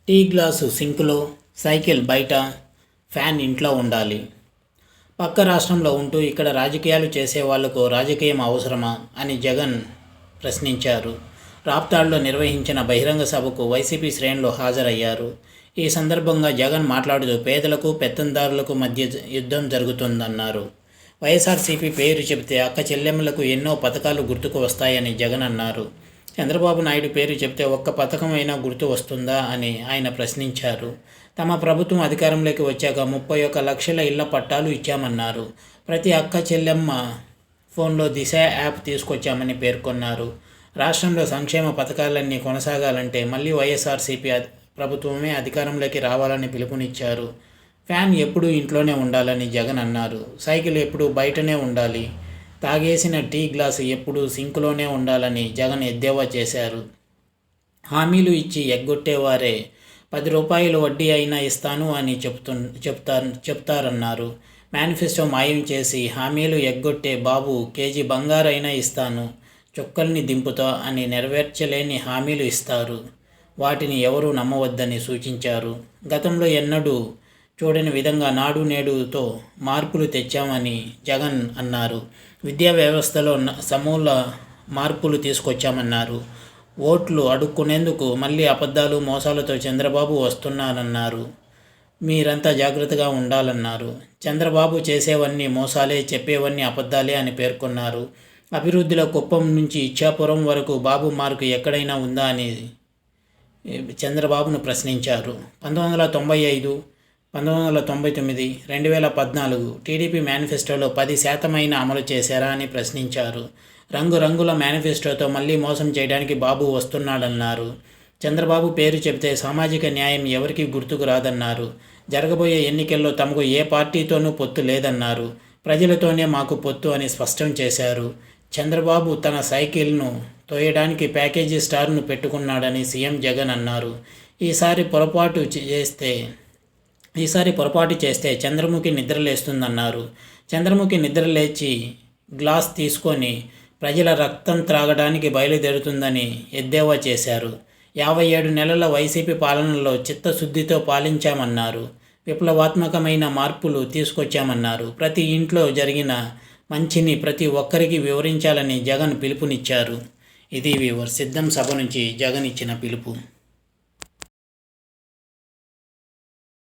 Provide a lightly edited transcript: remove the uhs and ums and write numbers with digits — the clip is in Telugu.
టీ గ్లాసు సింక్లో, సైకిల్ బయట, ఫ్యాన్ ఇంట్లో ఉండాలి. పక్క రాష్ట్రంలో ఉంటూ ఇక్కడ రాజకీయాలు చేసే వాళ్లకు రాజకీయం అవసరమా అని జగన్ ప్రశ్నించారు. రాప్తాడులో నిర్వహించిన బహిరంగ సభకు వైసీపీ శ్రేణులు హాజరయ్యారు. ఈ సందర్భంగా జగన్ మాట్లాడుతూ పేదలకు, పెత్తందారులకు మధ్య యుద్ధం జరుగుతుందన్నారు. వైఎస్ఆర్సీపీ పేరు చెబితే అక్క చెల్లెమ్మలకు ఎన్నో పథకాలు గుర్తుకు వస్తాయని జగన్ అన్నారు. చంద్రబాబు నాయుడు పేరు చెబితే ఒక్క పథకం అయినా గుర్తు వస్తుందా అని ఆయన ప్రశ్నించారు. తమ ప్రభుత్వం అధికారంలోకి వచ్చాక 31 లక్షల ఇళ్ల పట్టాలు ఇచ్చామన్నారు. ప్రతి అక్క చెల్లెమ్మ ఫోన్లో దిశ యాప్ తీసుకొచ్చామని పేర్కొన్నారు. రాష్ట్రంలో సంక్షేమ పథకాలన్నీ కొనసాగాలంటే మళ్ళీ వైఎస్ఆర్సీపీ ప్రభుత్వమే అధికారంలోకి రావాలని పిలుపునిచ్చారు. ఫ్యాన్ ఎప్పుడూ ఇంట్లోనే ఉండాలని జగన్ అన్నారు. సైకిల్ ఎప్పుడూ బయటనే ఉండాలి. తాగేసిన టీ గ్లాసు ఎప్పుడూ సింకులోనే ఉండాలని జగన్ ఎద్దేవా చేశారు. హామీలు ఇచ్చి ఎగ్గొట్టేవారే 10 రూపాయలు వడ్డీ అయినా ఇస్తాను అని చెప్తారన్నారు. మేనిఫెస్టో మాయం చేసి హామీలు ఎగ్గొట్టే బాబు కేజీ బంగారైనా ఇస్తాను, చుక్కల్ని దింపుతా అని నెరవేర్చలేని హామీలు ఇస్తారు. వాటిని ఎవరూ నమ్మవద్దని సూచించారు. గతంలో ఎన్నడూ చూడని విధంగా నాడు నేడుతో మార్పులు తెచ్చామని జగన్ అన్నారు. విద్యా వ్యవస్థలో సమూల మార్పులు తీసుకొచ్చామన్నారు. ఓట్లు అడుక్కునేందుకు మళ్ళీ అబద్ధాలు, మోసాలతో చంద్రబాబు వస్తున్నారన్నారు. మీరంతా జాగ్రత్తగా ఉండాలన్నారు. చంద్రబాబు చేసేవన్నీ మోసాలే, చెప్పేవన్నీ అబద్ధాలే అని పేర్కొన్నారు. అభివృద్ధిలో కుప్పం నుంచి ఇచ్చాపురం వరకు బాబు మార్కు ఎక్కడైనా ఉందా అని చంద్రబాబును ప్రశ్నించారు. 1995, 1999, 2014 టీడీపీ మేనిఫెస్టోలో 10% అమలు చేశారా అని ప్రశ్నించారు. రంగురంగుల మేనిఫెస్టోతో మళ్ళీ మోసం చేయడానికి బాబు వస్తున్నాడన్నారు. చంద్రబాబు పేరు చెబితే సామాజిక న్యాయం ఎవరికీ గుర్తుకు రాదన్నారు. జరగబోయే ఎన్నికల్లో తమకు ఏ పార్టీతోనూ పొత్తు లేదన్నారు. ప్రజలతోనే మాకు పొత్తు అని స్పష్టం చేశారు. చంద్రబాబు తన సైకిల్ను తోయడానికి ప్యాకేజీ స్టార్ను పెట్టుకున్నాడని సీఎం జగన్ అన్నారు. ఈసారి పొరపాటు చేస్తే చంద్రముఖి నిద్రలేస్తుందన్నారు. చంద్రముఖి నిద్రలేచి గ్లాస్ తీసుకొని ప్రజల రక్తం త్రాగడానికి బయలుదేరుతుందని ఎద్దేవా చేశారు. 57 నెలల వైసీపీ పాలనలో చిత్తశుద్ధితో పాలించామన్నారు. విప్లవాత్మకమైన మార్పులు తీసుకొచ్చామన్నారు. ప్రతి ఇంట్లో జరిగిన మంచిని ప్రతి ఒక్కరికి వివరించాలని జగన్ పిలుపునిచ్చారు. ఇది వ్యూవర్స్, సిద్ధం సభ నుంచి జగన్ ఇచ్చిన పిలుపు.